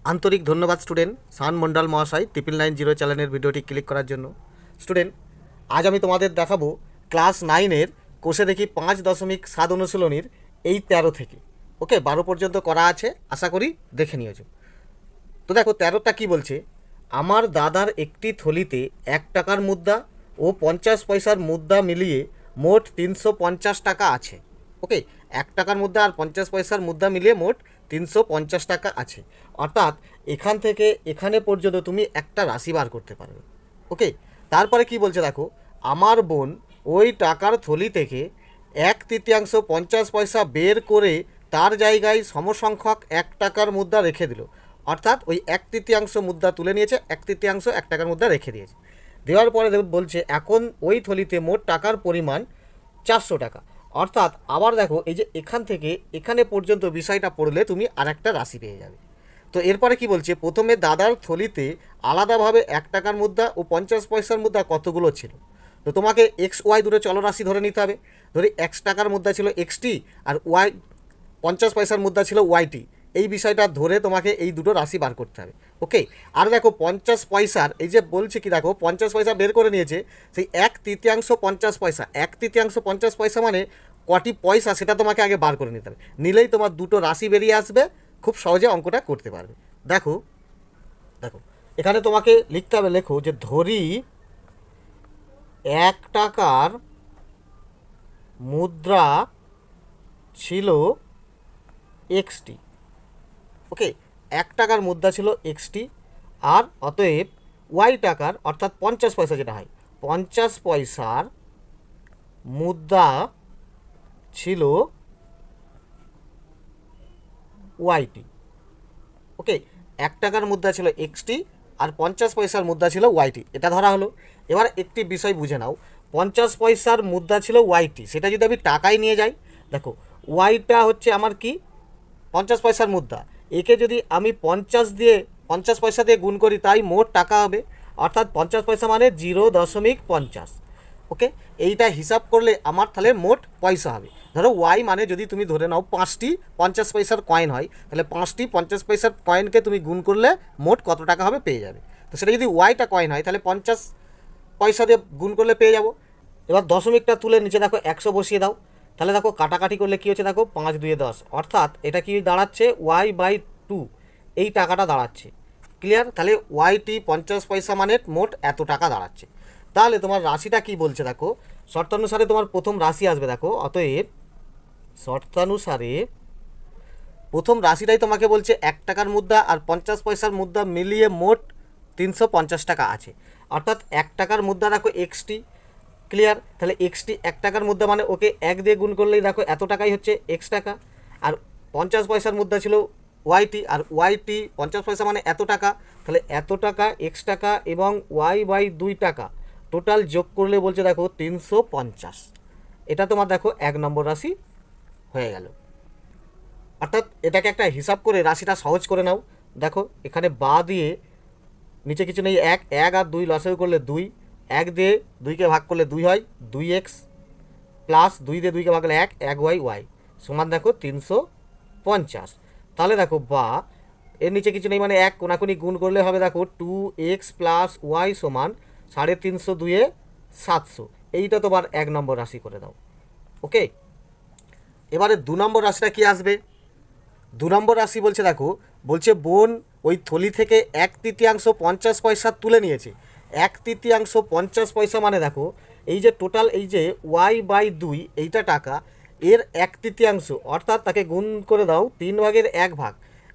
আন্তরিক ধন্যবাদ স্টুডেন্ট শান মন্ডল মহাশয় 990 চ্যানেলের ভিডিওটি ক্লিক করার জন্য। স্টুডেন্ট, আজ আমি তোমাদের দেখাবো ক্লাস 9-এর কোষে দেখি 5.7 অনুশীলনীর এই 13 থেকে ওকে 12 পর্যন্ত করা আছে, আশা করি দেখে নিয়েছো। তো দেখো 13টা কী বলছে, আমার দাদার একটি থলিতে 1 টাকার মুদ্রা ও 50 পয়সার মুদ্রা মিলিয়ে মোট 350 টাকা আছে। ওকে, 1 টাকার মুদ্রা আর 50 পয়সার মুদ্রা মিলিয়ে মোট 350 টাকা আছে। অর্থাৎ এখান থেকে এখানে পর্যন্ত তুমি একটা রাশি বার করতে পারবে। ওকে, তারপরে কি বলছে দেখো, আমার বোন ওই টাকার থলি থেকে 1/3 50 পয়সা বের করে তার জায়গায় সমসংখ্যক 1 টাকার মুদ্রা রেখে দিল। অর্থাৎ ওই 1/3 মুদ্রা তুলে নিয়েছে, 1/3 1 টাকার মুদ্রা রেখে দিয়েছে। দেওয়ার পরে বলছে এখন ওই থলিতে মোট টাকার পরিমাণ 400 টাকা। অর্থাৎ আবার দেখো, এই যে এখান থেকে এখানে পর্যন্ত বিষয়টা পড়লে তুমি আর একটা রাশি পেয়ে যাবে। তো এরপরে কি বলছে, প্রথমে দাদার থলিতে আলাদাভাবে 1 টাকার মুদ্রা ও 50 পয়সার মুদ্রা কতগুলো ছিল। তো তোমাকে এক্স ওয়াই দুটো চলরাশি ধরে নিতে হবে। ধরি 1 টাকার মুদ্রা ছিল এক্সটি আর ওয়াই 50 পয়সার মুদ্রা ছিল ওয়াইটি। এই বিষয়টা ধরে তোমাকে এই দুটো রাশি বার করতে হবে। ওকে, আর দেখো 50 পয়সার এই যে বলছে কি, দেখো 50 পয়সা বের করে নিয়েছে, সেই 1/3 50 পয়সা, 1/3 50 পয়সা মানে কটি পয়সা সেটা তোমাকে আগে বার করে নিতে হবে। নিলেই তোমার দুটো রাশি বেরিয়ে আসবে, খুব সহজে অঙ্কটা করতে পারবে। দেখো দেখো এখানে তোমাকে লিখতে হবে, লেখো যে ধরি 1 টাকার মুদ্রা ছিল এক্সটি। ওকে, 1 টাকার মুদ্রা ছিল এক্সটি, আর অতএব ওয়াই টাকার অর্থাৎ 50 পয়সা যেটা হয় 50 পয়সার মুদ্রা ছিল ওয়াইটি। ওকে, 1 টাকার মুদ্রা ছিল এক্সটি আর 50 পয়সার মুদ্রা ছিল ওয়াইটি, এটা ধরা হলো। এবার একটি বিষয় বুঝে নাও, 50 পয়সার মুদ্রা ছিল ওয়াইটি, সেটা যদি আমি টাকায় নিয়ে যাই, দেখো ওয়াইটা হচ্ছে আমার কি 50 পয়সার মুদ্রা, একে যদি আমি 50 পয়সা দিয়ে গুণ করি তাই মোট টাকা হবে। অর্থাৎ 50 পয়সা মানে 0.50। ওকে, এইটা হিসাব করলে আমার তাহলে মোট পয়সা হবে। ধরো ওয়াই মানে যদি তুমি ধরে নাও 5টি 50 পয়সার কয়েন হয়, তাহলে 5টি 50 পয়সার কয়েনকে তুমি গুণ করলে মোট কত টাকা হবে পেয়ে যাবে। তো সেটা যদি ওয়াইটা কয়েন হয় তাহলে 50 পয়সা দিয়ে গুণ করলে পেয়ে যাব। এবার দশমিকটা তুলে নিচে দেখো 100 বসিয়ে দাও। তাহলে দেখো কাটাকাটি করলে কী হচ্ছে, দেখো 5 2 10, অর্থাৎ এটা কি দাঁড়াচ্ছে y/2, এই টাকাটা দাঁড়াচ্ছে। ক্লিয়ার? তাহলে ওয়াইটি 50 পয়সা মানে মোট এত টাকা দাঁড়াচ্ছে। তাহলে তোমার রাশিটা কি বলছে দেখো, শর্তানুসারে তোমার প্রথম রাশি আসবে। দেখো অতএব শর্তানুসারে প্রথম রাশিটাই তোমাকে বলছে 1 টাকার মুদ্রা আর 50 পয়সার মুদ্রা মিলিয়ে মোট 350 টাকা আছে। অর্থাৎ 1 টাকার মুদ্রা দেখো এক্সটি। ক্লিয়ার? তাহলে এক্সটি 1 টাকার মুদ্রা মানে ওকে 1 দিয়ে গুণ করলেই দেখো এত টাকাই হচ্ছে এক্স টাকা। আর 50 পয়সার মুদ্রা ছিল ওয়াইটি, আর ওয়াইটি 50 পয়সা মানে এত টাকা, তাহলে এত টাকা এক্স টাকা এবং y/2 টাকা টোটাল যোগ করলে বলছে দেখো 350। এটা তোমার দেখো 1 নম্বর রাশি হয়ে গেল। অর্থাৎ এটাকে একটা হিসাব করে রাশিটা সহজ করে নাও। দেখো এখানে বা দিয়ে নিচে কিছু নেই, 1 1 আর 2 লসাগু করলে 2, 1 দিয়ে 2কে ভাগ করলে 2 হয় 2x, প্লাস 2 দিয়ে 2কে ভাগ করলে 1 1y y সমান দেখো 350। তাহলে দেখো বা এর নিচে কিছু নেই মানে 1 কোনাকুনি গুণ করলে হবে দেখো 2x প্লাস y সমান 350 2 700। এইটা তোমার 1 নম্বর রাশি করে দাও। ওকে, এবারে 2 নম্বর রাশিটা কি আসবে? 2 নম্বর রাশি বলছে দেখো, বলছে বোন ওই থলি থেকে 1/3 50 পয়সা তুলে নিয়েছে। 1/3 50 পয়সা মানে দেখো এই যে টোটাল এই যে y/2 এইটা টাকা, এর 1/3 অর্থাৎ তাকে গুণ করে দাও 3/1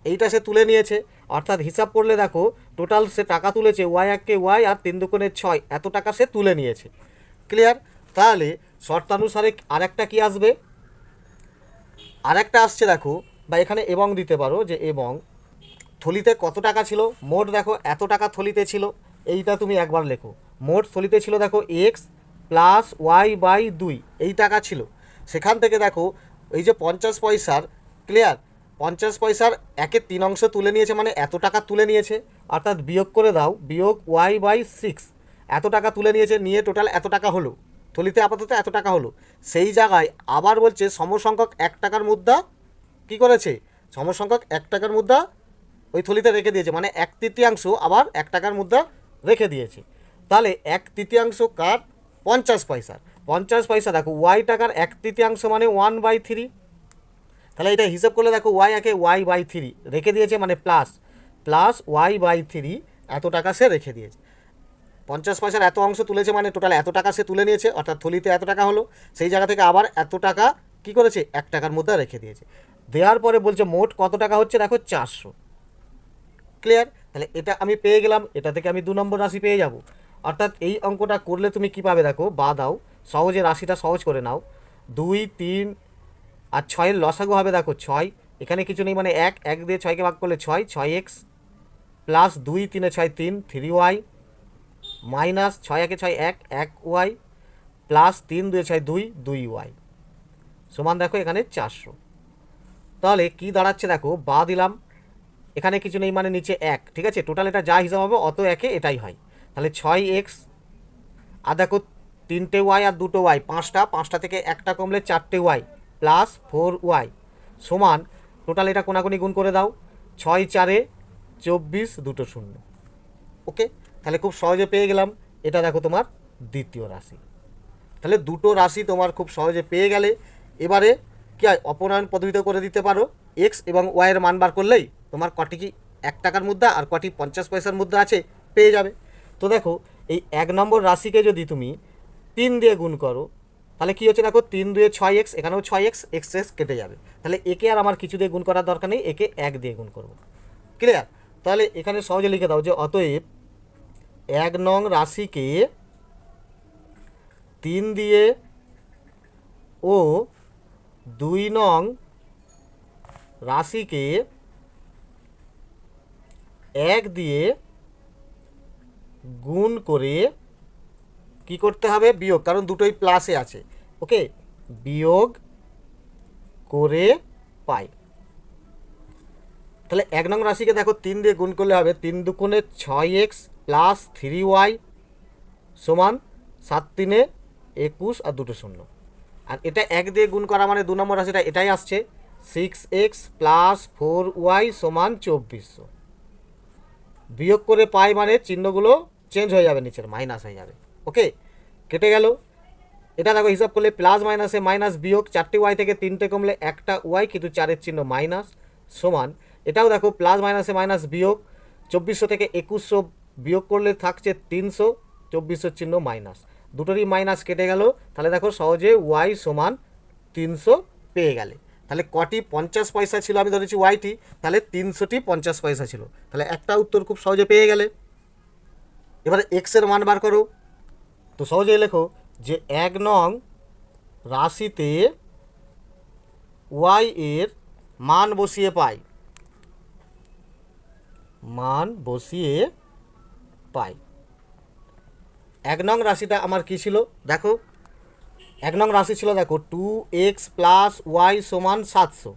এইটা সে তুলে নিয়েছে। অর্থাৎ হিসাব করলে দেখো টোটাল সে টাকা তুলেছে y1কে y আর 3 2 6 এত টাকা সে তুলে নিয়েছে। ক্লিয়ার? তাহলে শর্তানুসারে আরেকটা কি আসবে, আরেকটা আসছে দেখো, বা এখানে এবং দিতে পারো যে এবং থলিতে কত টাকা ছিল, মোট দেখো এত টাকা থলিতে ছিল, এইটা তুমি একবার লেখো। মোট থলিতে ছিল দেখো এক্স প্লাস y/2 এই টাকা ছিল। সেখান থেকে দেখো এই যে 50 পয়সার, ক্লিয়ার, 50 পয়সার 1/3 তুলে নিয়েছে মানে এত টাকা তুলে নিয়েছে। অর্থাৎ বিয়োগ করে দাও, বিয়োগ y/6 এত টাকা তুলে নিয়েছে, নিয়ে টোটাল এত টাকা হলো, থলিতে আপাতত এত টাকা হলো। সেই জায়গায় আবার বলছে সমসংখ্যক 1 টাকার মুদ্রা কী করেছে, সমসংখ্যক 1 টাকার মুদ্রা ওই থলিতে রেখে দিয়েছে, মানে 1/3 আবার 1 টাকার মুদ্রা রেখে দিয়েছে। তাহলে 1/3 কার? 50 পয়সার। 50 পয়সা দেখো ওয়াই টাকার 1/3 মানে 1/3। তাহলে এটা হিসাব করলে দেখো ওয়াই একে y/3 রেখে দিয়েছে, মানে প্লাস y/3 এত টাকা সে রেখে দিয়েছে। 50 পয়সার এত অংশ তুলেছে মানে টোটাল এত টাকা সে তুলে নিয়েছে, অর্থাৎ থলিতে এত টাকা হলো। সেই জায়গা থেকে আবার এত টাকা কি করেছে? 1 টাকার মুদ্রা রেখে দিয়েছে। দেওয়ার পরে বলছে মোট কত টাকা হচ্ছে, দেখো 400। ক্লিয়ার? তাহলে এটা আমি পেয়ে গেলাম, এটা থেকে আমি 2 নম্বর রাশি পেয়ে যাব। অর্থাৎ এই অঙ্কটা করলে তুমি কি পাবে দেখো, বা দাও সহজে রাশিটা সহজ করে নাও। 2, 3 আর 6-এর লসাগু হবে দেখো 6, এখানে কিছু নেই মানে 1 দিয়ে 6কে ভাগ করলে 6, 6x plus 2, 3 6, 3, 3y minus 6 1 6 1, 1y plus 3 2 6 2, 2y সমান দেখো এখানে 400। তাহলে কি দাঁড়াচ্ছে দেখো, বা দিলাম, এখানে কিছু নেই মানে নিচে 1, ঠিক আছে, টোটাল এটা যা হিসাব হবে অত একে এটাই হয়। তাহলে 6x আর দেখো 3টে y আর 2টো y, 5টা থেকে 1টা কমলে 4টে y প্লাস 4y সমান টোটাল এটা কোনাকুনি গুণ করে দাও, 6 4 24, 2টো 0। ওকে, তাহলে খুব সহজে পেয়ে গেলাম, এটা দেখো তোমার দ্বিতীয় রাশি। তাহলে দুটো রাশি তোমার খুব সহজে পেয়ে গেলে এবারে কি হয়, অপনয়ন পদ্ধতিতে করে দিতে পারো। এক্স এবং ওয়াইয়ের মান বার করলেই তোমার কটি কি 1 টাকার মুদ্রা আর কটি 50 পয়সার মুদ্রা আছে পেয়ে যাবে। তো দেখো এই 1 নম্বর রাশিকে যদি তুমি 3 দিয়ে গুণ করো তাহলে কী হচ্ছে দেখো, 3 2 6x, এখানেও 6x, এক্স কেটে যাবে। তাহলে একে আর আমার কিছু দিয়ে গুণ করার দরকার নেই, একে 1 দিয়ে গুণ করব। ক্লিয়ার? তাহলে এখানে সহজে লিখে দাও যে অতএব 1 নং রাশিকে 3 দিয়ে ও 2 নং রাশিকে 1 দিয়ে গুণ করে কি করতে হবে, বিয়োগ, কারণ দুটোই প্লাসে আছে। ওকে, বিয়োগ করে পাই। তাহলে 1 নং রাশিকে দেখো 3 দিয়ে গুণ করলে হবে 3 দুগুণে 6x প্লাস 3y সমান 7 3 21 আর 2টো 0। আর এটা 1 দিয়ে গুণ করা মানে 2 নম্বর রাশিটা এটাই আসছে 6x প্লাস 4y সমান 2400। বিয়োগ করে পাই মানে চিহ্নগুলো চেঞ্জ হয়ে যাবে, নিচের মাইনাস হয়ে যাবে। ওকে, কেটে গেল। এটা দেখো হিসাব করলে প্লাস মাইনাসে মাইনাস বিয়োগ, 4টে ওয়াই থেকে 3টে কমলে 1টা ওয়াই, কিন্তু 4-এর চিহ্ন মাইনাস সমান, এটাও দেখো প্লাস মাইনাসে মাইনাস বিয়োগ, 2400 থেকে 2100 বিয়োগ করলে থাকছে 300, 2400 চিহ্ন মাইনাস, দুটোরই মাইনাস কেটে গেল। তাহলে দেখো সহজে ওয়াই সমান 300 পেয়ে গেলে। তাহলে কটি 50 পয়সা ছিল, আমি ধরেছি ওয়াইটি, তাহলে 300টি 50 পয়সা ছিল। তাহলে একটা উত্তর খুব সহজে পেয়ে গেলে। এবারে এক্সের মান বার করো। তো সহজেই লেখো যে 1 নং রাশিতে ওয়াই এর মান বসিয়ে পাই, মান বসিয়ে পাই। 1 নং রাশিটা আমার কি ছিল দেখো, 1 নং রাশি ছিল দেখো 2x প্লাস ওয়াই সমান 700।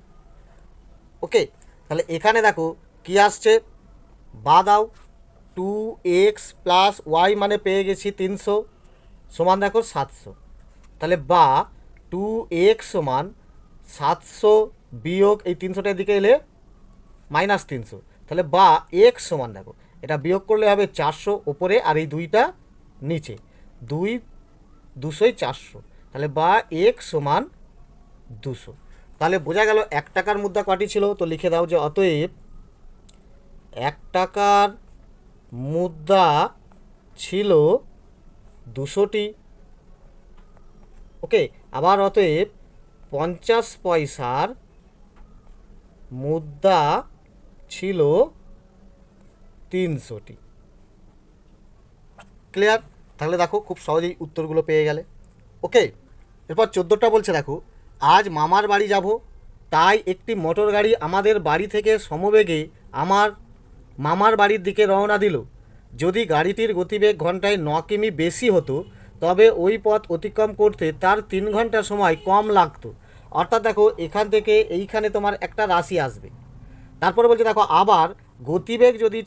ওকে, তাহলে এখানে দেখো কি আসছে, বা দাও, 2x প্লাস ওয়াই মানে পেয়ে গেছি 300 সমান দেখো 700। তাহলে বা 2x সমান 700 বিয়োগ এই 300টার দিকে এলে মাইনাস 300, তাহলে বা x সমান দেখো এটা বিয়োগ করলে হবে 400 ওপরে আর এই 2টা নিচে, 2 200 400, তাহলে বা x সমান 200। তাহলে বোঝা গেল 1 টাকার মুদ্রা কটি ছিল। তো লিখে দাও যে অতএব 1 টাকার মুদ্রা ছিল 200টি। ওকে, আবার অতএব 50 পয়সার মুদ্রা ছিল 300টি। ক্লিয়ার? তাহলে দেখো খুব সহজেই উত্তরগুলো পেয়ে গেলে। ওকে, এরপর 14টা বলছে দেখো, আজ মামার বাড়ি যাব, তাই একটি মোটর গাড়ি আমাদের বাড়ি থেকে সমবেগে আমার মামার বাড়ির দিকে রওনা দিল। যদি গাড়িটির গতিবেগ ঘন্টায় 9 কিমি বেশি হতো তবে ওই পথ অতিক্রম করতে তার 3 ঘন্টা সময় কম লাগতো। অর্থাৎ দেখো এখান থেকে এইখানে তোমার একটা রাশি আসবে, তারপরে বলছে দেখো আবার গতিবেগ যদি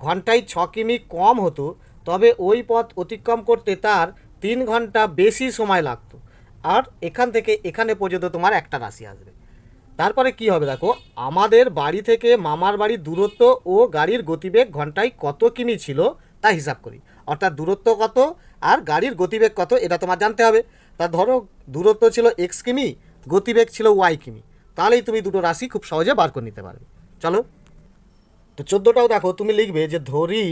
ঘন্টায় 6 কিমি কম হতো তবে ওই পথ অতিক্রম করতে তার 3 ঘন্টা বেশি সময় লাগতো। আর এখান থেকে এখানে পর্যন্ত তোমার একটা রাশি আসবে। তারপরে কি হবে দেখো, আমাদের বাড়ি থেকে মামার বাড়ির দূরত্ব ও গাড়ির গতিবেগ ঘন্টায় কত কিমি ছিল তা হিসাব করি। অর্থাৎ দূরত্ব কত আর গাড়ির গতিবেগ কত এটা তোমার জানতে হবে। তা ধরো দূরত্ব ছিল এক্স কিমি, গতিবেগ ছিল ওয়াই কিমি, তাহলেই তুমি দুটো রাশি খুব সহজে বার করে নিতে পারবে। চলো, তো 14টাও দেখো তুমি লিখবে যে ধরি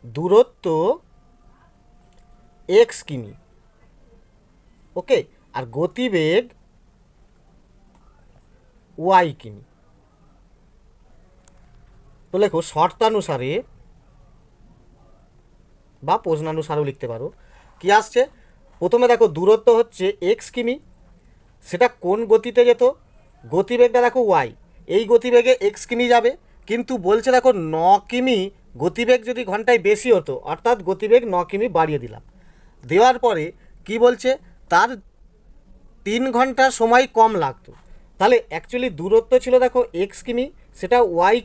দূরত্ব এক্স কিমি, ওকে, আর গতিবেগ ওয়াই কিমি। তো লেখো শর্তানুসারে বা প্রশ্নানুসারেও লিখতে পারো। কি আসছে, প্রথমে দেখো দূরত্ব হচ্ছে এক্স কিমি, সেটা কোন গতিতে যেত, গতিবেগটা দেখো ওয়াই, এই গতিবেগে এক্স কিমি যাবে, কিন্তু বলছে দেখো 9 কিমি গতিবেগ যদি ঘন্টায় বেশি হতো, অর্থাৎ গতিবেগ 9 কিমি বাড়িয়ে দিলাম। দেওয়ার পরে কি বলছে, তার 3 ঘন্টা সময় কম লাগতো। তাহলে অ্যাকচুয়ালি দূরত্ব ছিল দেখো এক্স কিমি, সেটা ওয়াই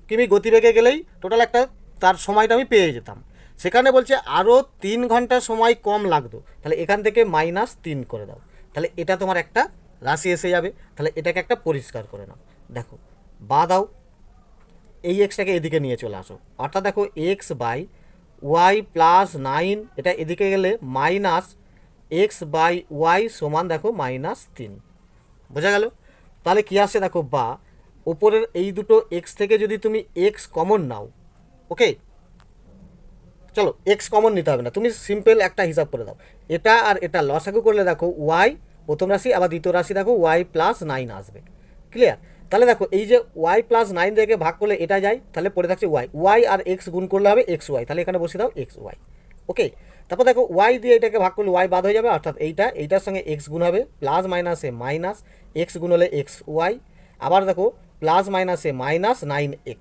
কিমি গতিবেগে গেলেই টোটাল একটা তার সময়টা আমি পেয়ে যেতাম। সেখানে বলছে আরও 3 ঘন্টা সময় কম লাগতো, তাহলে এখান থেকে -3 করে দাও, তাহলে এটা তোমার একটা রাশি এসে যাবে। তাহলে এটাকে একটা পরিষ্কার করে নাও, দেখো বা দাও, এই এক্সটাকে এদিকে নিয়ে চলে আসো, অর্থাৎ দেখো এক্স বাই ওয়াই প্লাস 9, এটা এদিকে গেলে -x বাই ওয়াই সমান দেখো -3, বোঝা গেল। তাহলে কী আসছে দেখো, বা ওপরের এই দুটো এক্স থেকে যদি তুমি এক্স কমন নাও, ওকে, চলো এক্স কমন নিতে হবে না, তুমি সিম্পল একটা হিসাব করে দাও, এটা আর এটা লসাগু করলে দেখো ওয়াই প্রথম রাশি, আবার দ্বিতীয় রাশি দেখো ওয়াই প্লাস 9 আসবে, ক্লিয়ার। তাহলে দেখো এই যে ওয়াই প্লাস 9 থেকে ভাগ করলে এটা যায়, তাহলে পড়ে থাকছে ওয়াই, ওয়াই আর এক্স গুণ করলে হবে এক্স ওয়াই, তাহলে এখানে বসে দাও এক্স ওয়াই, ওকে। তারপর দেখো ওয়াই দিয়ে এটাকে ভাগ করলে ওয়াই বাদ হয়ে যাবে, অর্থাৎ এইটার সঙ্গে এক্স গুণ হবে, প্লাস মাইনাসে মাইনাস, এক্স গুণ হলে এক্স ওয়াই, আবার দেখো প্লাস মাইনাসে -9x,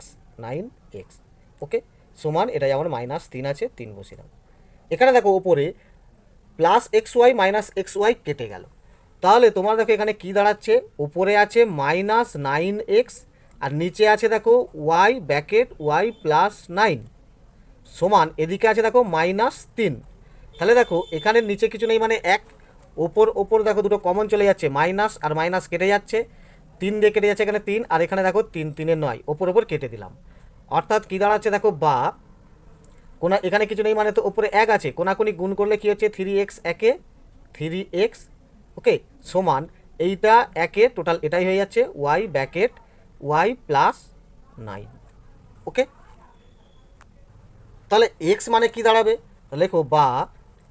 ওকে, সমান এটা যেমন -3 আছে, 3 বসিয়ে দাও। এখানে দেখো ওপরে +xy - কেটে গেল, তাহলে তোমার দেখো এখানে কি দাঁড়াচ্ছে, ওপরে আছে -9x আর নিচে আছে দেখো ওয়াই ব্যাকেট ওয়াই প্লাস 9 সমান এদিকে আছে দেখো -3। তাহলে দেখো এখানে নিচে কিছু নেই মানে 1, ওপর দেখো দুটো কমন চলে যাচ্ছে, মাইনাস আর মাইনাস কেটে যাচ্ছে, 3 দিয়ে কেটে যাচ্ছে এখানে 3, আর এখানে দেখো 3 3 9, ওপর কেটে দিলাম, অর্থাৎ কী দাঁড়াচ্ছে দেখো, বা কোনা এখানে কিছু নেই মানে তো ওপরে 1 আছে, কোনাকুনি গুণ করলে কী হচ্ছে 3x 3x, ওকে, সমান এইটা 1 টোটাল এটাই হয়ে যাচ্ছে ওয়াই ব্যাকেট ওয়াই প্লাস 9, ওকে। তাহলে এক্স মানে কি দাঁড়াবে, লেখো বা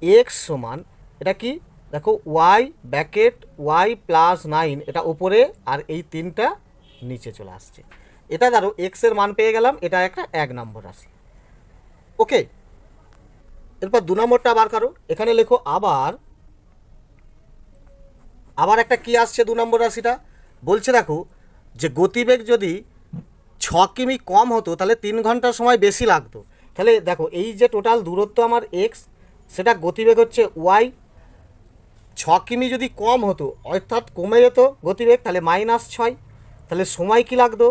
এক্স সমান এটা কি দেখো ওয়াই ব্যাকেট ওয়াই প্লাস 9, এটা উপরে আর এই 3টা নিচে চলে আসছে, এটা ধরো এক্সের মান পেয়ে গেলাম, এটা একটা 1 নম্বর রাশি, ওকে। এরপর 2 নম্বরটা বার করো, এখানে লেখো আবার একটা কি আসছে 2 নম্বর রাশিটা, বলছে দেখো যে গতিবেগ যদি 6 কিমি কম হতো তাহলে 3 ঘন্টা সময় বেশি লাগতো। তাহলে দেখো এই যে টোটাল দূরত্ব আমার এক্স, সেটা গতিবেগ হচ্ছে ওয়াই, 6 কিমি যদি কম হতো অর্থাৎ কমে যেত গতিবেগ, তাহলে -6, তাহলে সময় কি লাগতো,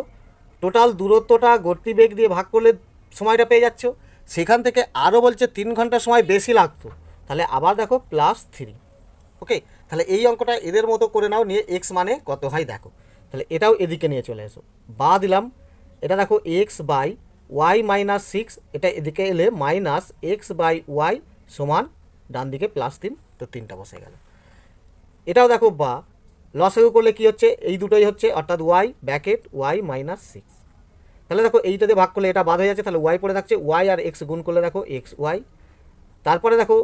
টোটাল দূরত্বটা গতিবেগ দিয়ে ভাগ করলে সময়টা পেয়ে যাচ্ছ, সেখান থেকে আরও বলছে 3 ঘন্টা সময় বেশি লাগতো, তাহলে আবার দেখো +3, ওকে। তাহলে এই অঙ্কটা এদের মতো করে নাও, নিয়ে এক্স মানে কত হয় দেখো, তাহলে এটাও এদিকে নিয়ে চলে এসো, বা দিলাম, এটা দেখো এক্স বাই ওয়াই -6, এটা এদিকে এলে -x বাই ওয়াই সমান ডান দিকে +3, তো 3টা বসে গেল। এটাও দেখো বা লসাগু করলে কি হচ্ছে, এই দুটোই হচ্ছে, অর্থাৎ ওয়াই ব্যাকেট ওয়াই -6, তাহলে দেখো এইটাতে ভাগ করলে এটা বাদ হয়ে যাচ্ছে, তাহলে ওয়াই পড়ে থাকছে, ওয়াই আর এক্স গুণ করলে দেখো এক্স ওয়াই, তারপরে দেখো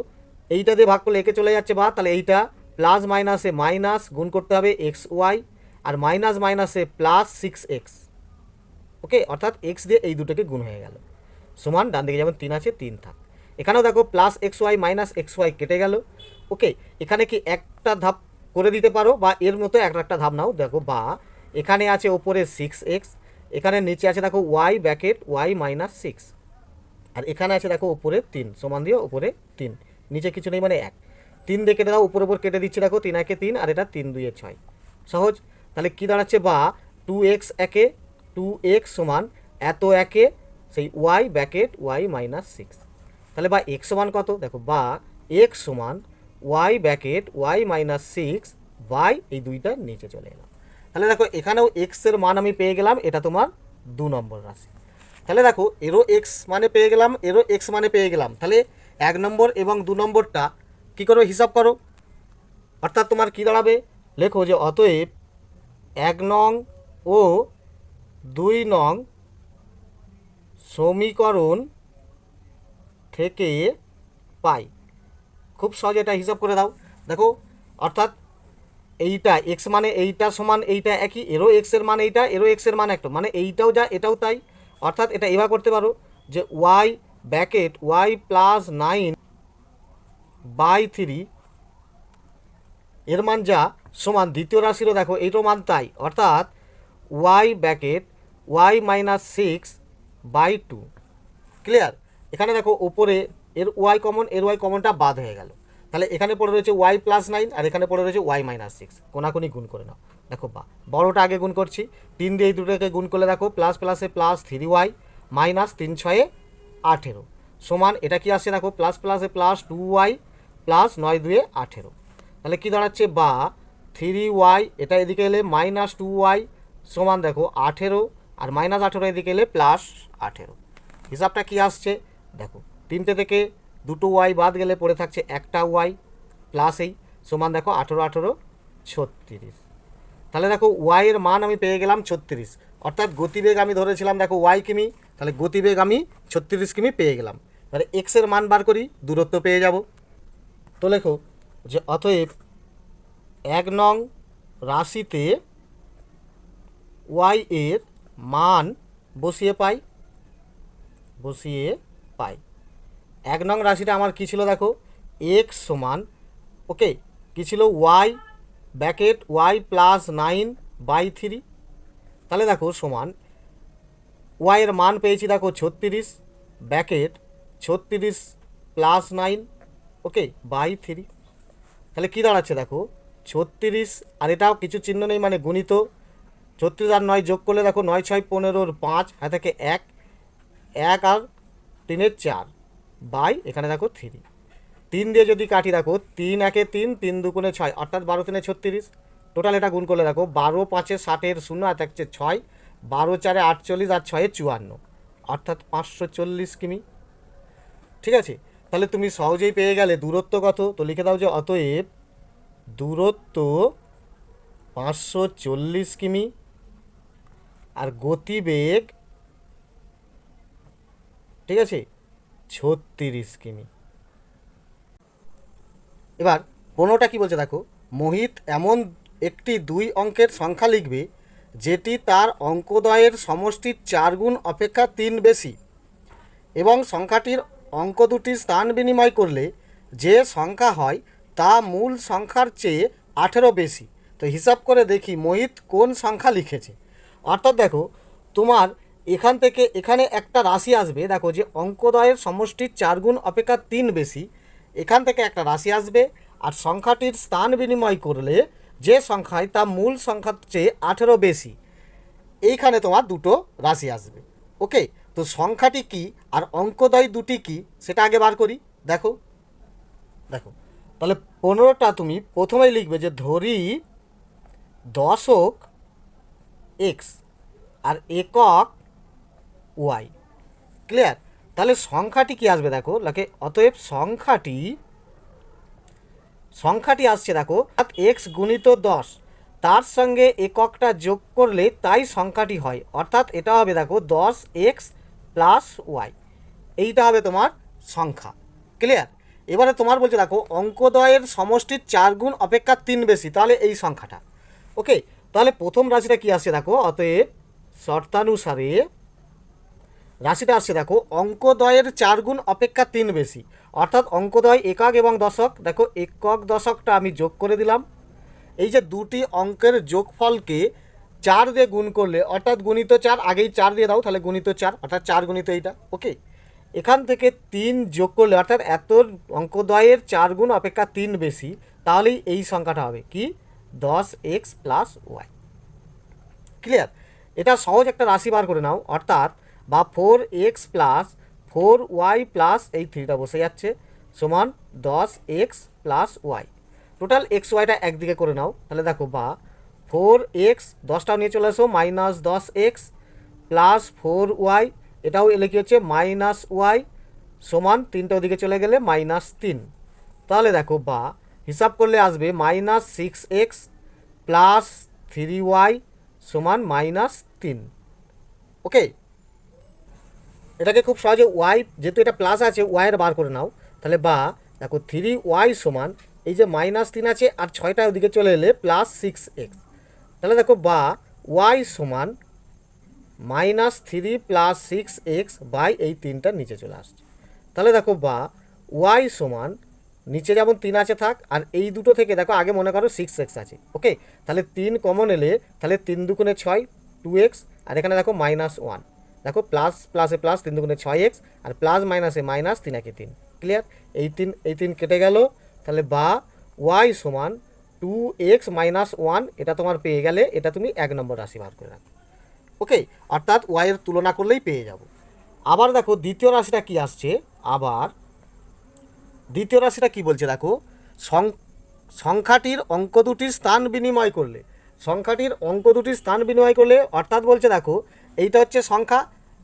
এইটা দিয়ে ভাগ করলে একে চলে যাচ্ছে বা, তাহলে এইটা প্লাস মাইনাসে মাইনাস গুণ করতে হবে এক্স ওয়াই, আর মাইনাস মাইনাসে +6x, ওকে, অর্থাৎ এক্স দিয়ে এই দুটোকে গুণ হয়ে গেল, সমান ডান দিকে যেমন 3 আছে 3 থাক, এখানেও দেখো +xy -xy কেটে গেল, ওকে। এখানে কি একটা ধাপ করে দিতে পারো বা এর মতো একটা ধাপ নাও, দেখো বা এখানে আছে ওপরে 6x, এখানে নিচে আছে দেখো ওয়াই ব্যাকেট ওয়াই -6, আর এখানে আছে দেখো উপরে 3 সমান দিয়ে উপরে 3, নিচে কিছু নেই মানে 1, 3 দিয়ে কেটে দাও, উপর কেটে দিচ্ছি দেখো 3 1 3, আর এটা 3 2 6, সহজ। তাহলে কি দাঁড়াচ্ছে, বা 2x সমান এত একে সেই ওয়াই ব্যাকেট ওয়াই -6, তাহলে বা x সমান কত দেখো, বা x সমান ওয়াই ব্যাকেট ওয়াই -6 বাই এই দুইটা নিচে চলে এলাম, তাহলে দেখো এখানেও এক্সের মান আমি পেয়ে গেলাম, এটা তোমার 2 নম্বর রাশি। তাহলে দেখো এরও এক্স মানে পেয়ে গেলাম, এরও এক্স মানে পেয়ে গেলাম। তাহলে 1 নম্বর এবং 2 নম্বরটা কী করো, হিসাব করো। অর্থাৎ তোমার কী দাঁড়াবে, লেখো যে অতএব 1 নং ও 2 নং সমীকরণ থেকে পাই। খুব সহজে এটা হিসাব করে দাও। দেখো অর্থাৎ এইটা এক্স মানে এইটা সমান এইটা একই, এরও এক্সের মান এইটা, এরও এক্সের মান একটা, মানে এইটাও যা এটাও তাই। অর্থাৎ এটা এবার করতে পারো যে ওয়াই ব্যাকেট ওয়াই প্লাস 9/3 এর মান যা সমান দ্বিতীয় রাশিরও দেখো এইটাও মান তাই। অর্থাৎ Y bracket Y minus 6/2। Clear? এখানে দেখো ওপরে এর ওয়াই কমন, এর ওয়াই কমনটা বাদ হয়ে গেল। তাহলে এখানে পড়ে রয়েছে ওয়াই প্লাস 9 আর এখানে পড়ে রয়েছে ওয়াই মাইনাস 6। কোনাকুনি গুণ করে নাও। দেখো বা বড়োটা আগে গুণ করছি, 3 দিয়ে এই দুটোকে গুণ করলে দেখো প্লাস প্লাসে প্লাস 3y মাইনাস 3 6 18 সমান এটা কি আসছে দেখো প্লাস প্লাসে প্লাস 2y প্লাস 9 2 18। তাহলে কি দাঁড়াচ্ছে, বা 3y এটা এদিকে এলে মাইনাস 2y সমান দেখো 18 আর মাইনাস 18 এদিকে এলে প্লাস 18। হিসাবটা কি আসছে দেখো, 3টে থেকে 2টো ওয়াই বাদ গেলে পড়ে থাকছে একটা ওয়াই প্লাস এই সমান দেখো 18 18 36। তাহলে দেখো ওয়াইয়ের মান আমি পেয়ে গেলাম 36। অর্থাৎ গতিবেগ আমি ধরেছিলাম দেখো ওয়াই কিমি, তাহলে গতিবেগ আমি 36 কিমি পেয়ে গেলাম। তাহলে এক্সের মান বার করি, দূরত্ব পেয়ে যাব। তো লেখো যে অতএব 1 নং রাশিতে ওয়াই এর মান বসিয়ে পাই 1 নং রাশিটা আমার কী ছিল দেখো, এক্স সমান ওকে কী ছিল ওয়াই ব্যাকেট ওয়াই প্লাস 9/3। তাহলে দেখো সমান ওয়াইয়ের মান পেয়েছি দেখো 36 ব্যাকেট 36 প্লাস 9 ওকে বাই 3। তাহলে কী দাঁড়াচ্ছে দেখো 36 আর এটাও কিছু চিহ্ন নেই মানে গুণিত, 36 আর 9 যোগ করলে দেখো 9 6 15 5 হাতে থেকে 1 1 আর 3 4 বাই এখানে দেখো 3। 3 দিয়ে যদি কাটি দেখো 3 1 3 3 2 6 অর্থাৎ 12 3 36। টোটাল এটা গুণ করলে দেখো 12 5 60 0 আর থাকছে 6, 12 4 48 আর 6 54 অর্থাৎ 540 কিমি। ঠিক আছে, তাহলে তুমি সহজেই পেয়ে গেলে দূরত্ব কত। তো লিখে দাও যে অতএব দূরত্ব 540 কিমি আর গতিবেগ ঠিক আছে 36 কিমি। এবার 15টা কী বলছে দেখো, মোহিত এমন একটি 2 অঙ্কের সংখ্যা লিখবে যেটি তার অঙ্কদ্বয়ের সমষ্টির 4 গুণ অপেক্ষা 3 বেশি এবং সংখ্যাটির অঙ্ক দুটির স্থান বিনিময় করলে যে সংখ্যা হয় তা মূল সংখ্যার চেয়ে 18 বেশি। তো হিসাব করে দেখি মোহিত কোন সংখ্যা লিখেছে। অর্থাৎ দেখো তোমার এখান থেকে এখানে একটা রাশি আসবে, দেখো যে অঙ্কদ্বয়ের সমষ্টির 4 গুণ অপেক্ষা 3 বেশি, এখান থেকে একটা রাশি আসবে আর সংখ্যাটির স্থান বিনিময় করলে যে সংখ্যায় তা মূল সংখ্যার চেয়ে 18 বেশি, এইখানে তোমার দুটো রাশি আসবে। ওকে, তো সংখ্যাটি কি আর অঙ্কদ্বয় দুটি কি সেটা আগে বার করি। দেখো দেখো তাহলে 15টা তুমি প্রথমেই লিখবে যে ধরি দশক এক্স আর একক ওয়াই। ক্লিয়ার? তাহলে সংখ্যাটি কি আসবে দেখো, লাগে অতএব সংখ্যাটি আসছে দেখো এক্স গুণিত 10, তার সঙ্গে এককটা যোগ করলে তাই সংখ্যাটি হয়। অর্থাৎ এটা হবে দেখো 10x প্লাস ওয়াই, এইটা হবে তোমার সংখ্যা। ক্লিয়ার? এবারে তোমার বলছে দেখো অঙ্কদ্বয়ের সমষ্টির 4 গুণ অপেক্ষা 3 বেশি, তাহলে এই সংখ্যাটা। ওকে, তাহলে প্রথম রাশিটা কি আসছে দেখো, অতএব শর্তানুসারে রাশিটা আসছে দেখো অঙ্কদ্বয়ের 4 গুণ অপেক্ষা 3 বেশি, অর্থাৎ অঙ্কদ্বয় একক এবং দশক। দেখো একক দশকটা আমি যোগ করে দিলাম। এই যে দুটি অঙ্কের যোগফলকে 4 দিয়ে গুণ করলে অর্থাৎ গুণিত 4, আগেই 4 দিয়ে দাও তাহলে গুণিত 4 অর্থাৎ 4 গুণিত এইটা। ওকে, এখান থেকে 3 যোগ করলে অর্থাৎ এত অঙ্কদ্বয়ের 4 গুণ অপেক্ষা 3 বেশি, তাহলেই এই সংখ্যাটা হবে কি 10x প্লাস ওয়াই। ক্লিয়ার? এটা সহজ একটা রাশি বার করে নাও, অর্থাৎ বা 4x প্লাস 4y প্লাস এই 3টা বসে যাচ্ছে সমান 10x plus y. Total x ওয়াইটা একদিকে করে নাও, তাহলে দেখো বা 4x 10টাও নিয়ে চলে আসো মাইনাস 10x প্লাস 4y, এটাও এলে কি হচ্ছে মাইনাস ওয়াই সমান 3টা ওদিকে চলে গেলে -3। তাহলে দেখো বা হিসাব করলে আসবে -6x প্লাস 3y সমান -3। ওকে, এটাকে খুব সহজে ওয়াই, যেহেতু এটা প্লাস আছে ওয়াইয়ের বার করে নাও। তাহলে বা দেখো 3y সমান এই যে -3 আছে আর 6টা ওদিকে চলে এলে +6x। তাহলে দেখো বা ওয়াই সমান -3 প্লাস 6x বাই এই 3টার নিচে চলে আসছে। তাহলে দেখো বা ওয়াই সমান নিচে যেমন 3 আছে থাক, আর এই দুটো থেকে দেখো আগে মনে করো 6x আছে। ওকে, তাহলে 3 কমন এলে তাহলে 3 দুগুণে 6 2x, আর এখানে দেখো -1, দেখো প্লাস প্লাসে প্লাস 3 দুগুণে 6x, আর প্লাস মাইনাসে মাইনাস 3 একে 3। ক্লিয়ার? এই 3 কেটে গেল। তাহলে বা ওয়াই সমান 2x - 1, এটা তোমার পেয়ে গেলে এটা তুমি 1 নম্বর রাশি বার করে রাখো। ওকে, অর্থাৎ ওয়াইয়ের তুলনা করলেই পেয়ে যাব। আবার দেখো দ্বিতীয় রাশিটা কি আসছে। আবার দ্বিতীয় রাশিটা কি বলছে দেখো, সংখ্যাটির অঙ্ক দুটির স্থান বিনিময় করলে, সংখ্যাটির অঙ্ক দুটির স্থান বিনিময় করলে অর্থাৎ বলছে দেখো এইটা হচ্ছে সংখ্যা,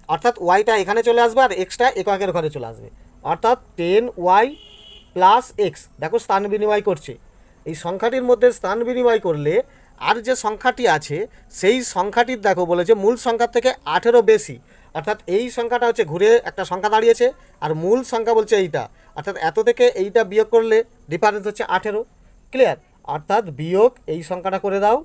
অর্থাৎ ওয়াইটা এখানে চলে আসবে আর এক্সটা এককের ঘরে চলে আসবে, অর্থাৎ 10y প্লাস এক্স। দেখো স্থান বিনিময় করছে, এই সংখ্যাটির মধ্যে স্থান বিনিময় করলে আর যে সংখ্যাটি আছে সেই সংখ্যাটির দেখো বলেছে মূল সংখ্যার থেকে 18 বেশি, অর্থাৎ এই সংখ্যাটা হচ্ছে ঘুরে একটা সংখ্যা দাঁড়িয়েছে আর মূল সংখ্যা বলছে এইটা, অর্থাৎ এত থেকে এইটা বিয়োগ করলে ডিফারেন্স হচ্ছে 18। ক্লিয়ার? অর্থাৎ বিয়োগ এই সংখ্যাটা করে দাও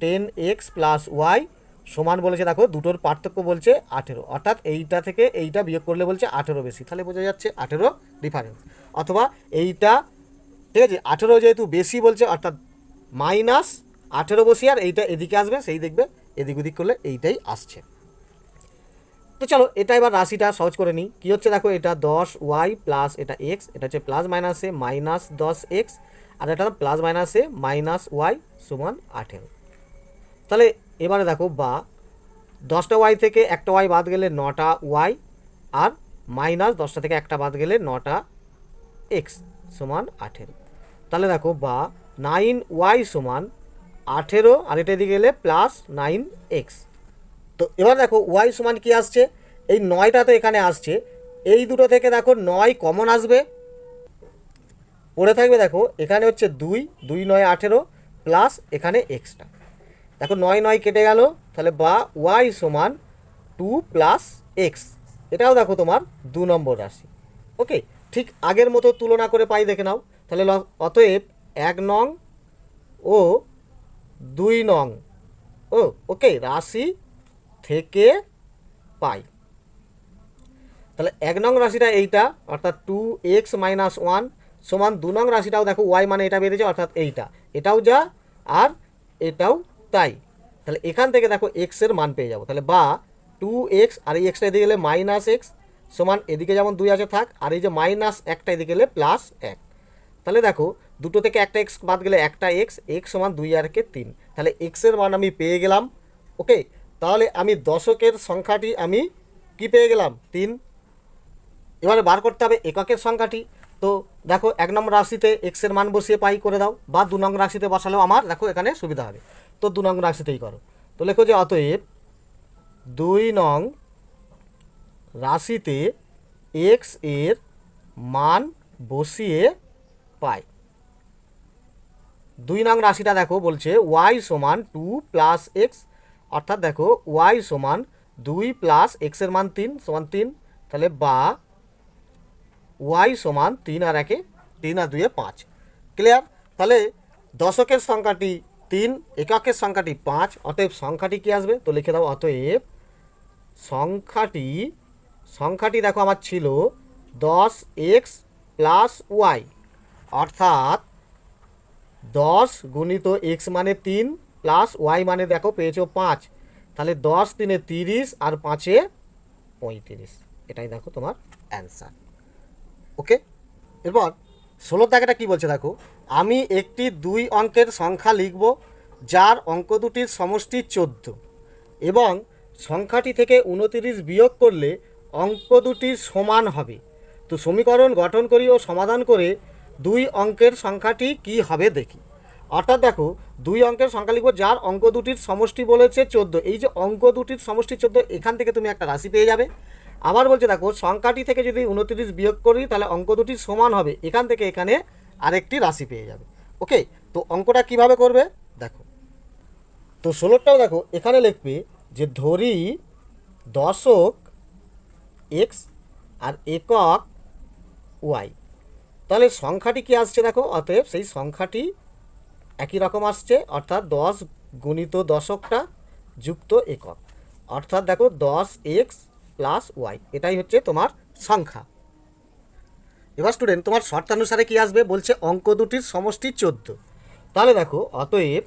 10x প্লাস ওয়াই সমান বলেছে দেখো দুটোর পার্থক্য বলছে 18, অর্থাৎ এইটা থেকে এইটা বিয়োগ করলে বলছে 18 বেশি, তাহলে বোঝা যাচ্ছে 18 ডিফারেন্স। অথবা এইটা ঠিক আছে 18 যেহেতু বেশি বলছে অর্থাৎ -18 বসি আর এইটা এদিকে আসবে, সেই দেখবে এদিক ওদিক করলে এইটাই আসছে। তো চলো এটা এবার রাশিটা সহজ করে নিই। কী হচ্ছে দেখো, এটা 10y প্লাস এটা এক্স, এটা হচ্ছে প্লাস মাইনাসে -10x, আর এটা প্লাস মাইনাসে -y সমান 18। তাহলে এবারে দেখো বা 10টা ওয়াই থেকে একটা ওয়াই বাদ গেলে 9টা ওয়াই, আর -10টা থেকে একটা বাদ গেলে 9টা এক্স সমান 18। তাহলে দেখো বা 9y সমান 18, আর এটা এদিকে গেলে +9x। তো এবার দেখো ওয়াই সমান কি আসছে, এই 9টা তো এখানে আসছে, এই দুটো থেকে দেখো 9 কমন আসবে, পড়ে থাকবে দেখো এখানে হচ্ছে 2 2 9 18 প্লাস এখানে এক্সটা, দেখো 9 9 কেটে গেল। তাহলে বা ওয়াই সমান 2 প্লাস এক্স, এটাও দেখো তোমার 2 নম্বর রাশি। ওকে, ঠিক আগের মতো তুলনা করে পাই দেখে নাও। তাহলে অতএব 1 নং ও 2 নং ওকে রাশি থেকে পাই। তাহলে 1 নং রাশিটা এইটা, অর্থাৎ 2x - 1 সমান 2 নং রাশিটাও দেখো ওয়াই মানে এটা বেরিয়েছে, অর্থাৎ এইটা, এটাও যা আর এটাও তাই। তাহলে এখান থেকে দেখো এক্সের মান পেয়ে যাবো। তাহলে বা 2x আর এই এক্সটা এদিকে গেলে -x সমান এদিকে যেমন 2 আছে থাক, আর এই যে -1টা এদিকে গেলে +1। তাহলে দেখো দুটো থেকে একটা এক্স বাদ গেলে একটা এক্স, এক্স সমান 2 আর 3। তাহলে এক্সের মান আমি পেয়ে গেলাম। ওকে, তাহলে আমি দশকের সংখ্যাটি আমি কি পেয়ে গেলাম 3। এবারে বার করতে হবে এককের সংখ্যাটি। তো দেখো 1 নম্বর রাশিতে এক্সের মান বসিয়ে পাই করে দাও, বা 2 নম্বর রাশিতে বসালেও আমার দেখো এখানে সুবিধা হবে। তো 2 নম্বর রাশিতেই করো। তো লেখো যে অতএব 2 নং রাশিতে এক্স এর মান বসিয়ে পাই। 2 নং রাশিটা দেখো বলছে ওয়াই সমান 2 প্লাস এক্স, অর্থাৎ দেখো ওয়াই সমান 2 প্লাস এক্সের মান 3 সমান 3। তাহলে বা ওয়াই সমান 3 আর 1 3 আর 2 5। ক্লিয়ার? তাহলে দশকের সংখ্যাটি 3, এককের সংখ্যাটি 5, অতএব সংখ্যাটি কি আসবে, তো লিখে দাও অতএব সংখ্যাটি দেখো আমার ছিল 10x প্লাস ওয়াই, অর্থাৎ 10 গুণিত এক্স মানে 3 প্লাস ওয়াই মানে দেখো পেয়েছো 5, তাহলে 10 3 30 আর 5 35, এটাই দেখো তোমার অ্যান্সার। ওকে, এরপর 16 দাগেটা কী বলছে দেখো, আমি একটি 2 অঙ্কের সংখ্যা লিখব যার অঙ্ক দুটির সমষ্টি 14 এবং সংখ্যাটি থেকে 29 বিয়োগ করলে অঙ্ক দুটি সমান হবে। তো সমীকরণ গঠন করি ও সমাধান করে 2 অঙ্কের সংখ্যাটি কি হবে দেখি। অর্থাৎ দেখো দুই অঙ্কের সংখ্যা লিখবো যার অঙ্ক দুটির সমষ্টি বলেছে 14। এই যে অঙ্ক দুটির সমষ্টি 14, এখান থেকে তুমি একটা রাশি পেয়ে যাবে। আবার বলছে দেখো সংখ্যাটি থেকে যদি 29 বিয়োগ করি তাহলে অঙ্ক দুটি সমান হবে, এখান থেকে এখানে আরেকটি রাশি পেয়ে যাবে। ওকে, তো অঙ্কটা কিভাবে করবে দেখো। তো 16টাও দেখো এখানে লিখবে যে ধরি দশক এক্স আর একক ওয়াই। তাহলে সংখ্যাটি কি আসছে দেখো, অতএব সেই সংখ্যাটি একই রকম আসছে, অর্থাৎ 10 গুণিত দশকটা যুক্ত একক, অর্থাৎ দেখো 10x প্লাস ওয়াই, এটাই হচ্ছে তোমার সংখ্যা। এবার স্টুডেন্ট তোমার শর্তানুসারে কি আসবে, বলছে অঙ্ক দুটির সমষ্টি 14। তাহলে দেখো অতএব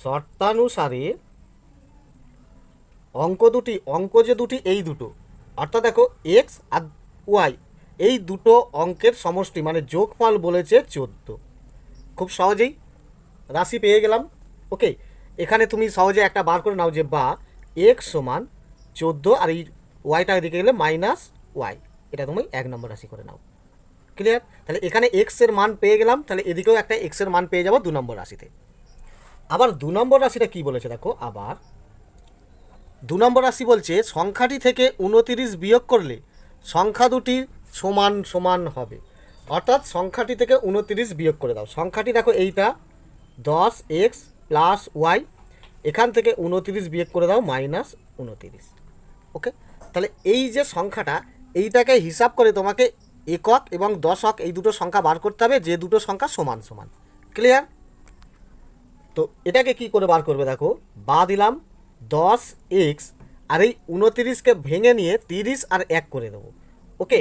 শর্তানুসারে অঙ্ক যে দুটি এই দুটো, অর্থাৎ দেখো এক্স আর ওয়াই এই দুটো অঙ্কের সমষ্টি মানে যোগফল বলেছে 14। খুব সহজেই রাশি পেয়ে গেলাম। ওকে, এখানে তুমি সহজে একটা বার করে নাও যে বা এক্স সমান 14 আর এই ওয়াইটা এদিকে গেলে মাইনাস ওয়াই, এটা তুমি 1 নম্বর রাশি করে নাও। ক্লিয়ার? তাহলে এখানে এক্সের মান পেয়ে গেলাম, তাহলে এদিকেও একটা এক্সের মান পেয়ে যাবো 2 নম্বর রাশিতে। আবার 2 নম্বর রাশিটা কি বলেছে দেখো, আবার 2 নম্বর রাশি বলছে সংখ্যাটি থেকে 29 বিয়োগ করলে সংখ্যা দুটি সমান সমান হবে, অর্থাৎ সংখ্যাটি থেকে 29 বিয়োগ করে দাও। সংখ্যাটি দেখো এইটা 10x প্লাস ওয়াই, এখান থেকে 29 বিয়োগ করে দাও মাইনাস 29। ওকে, তাহলে এই যে সংখ্যাটা এইটাকে হিসাব করে তোমাকে একক এবং দশক এই দুটো সংখ্যা বার করতে হবে, যে দুটো সংখ্যা সমান সমান। ক্লিয়ার? তো এটাকে কি করে বার করবে দেখো, বা দিলাম 10x আর এই 29কে ভেঙে নিয়ে 30 আর 1 করে দেবো। ওকে,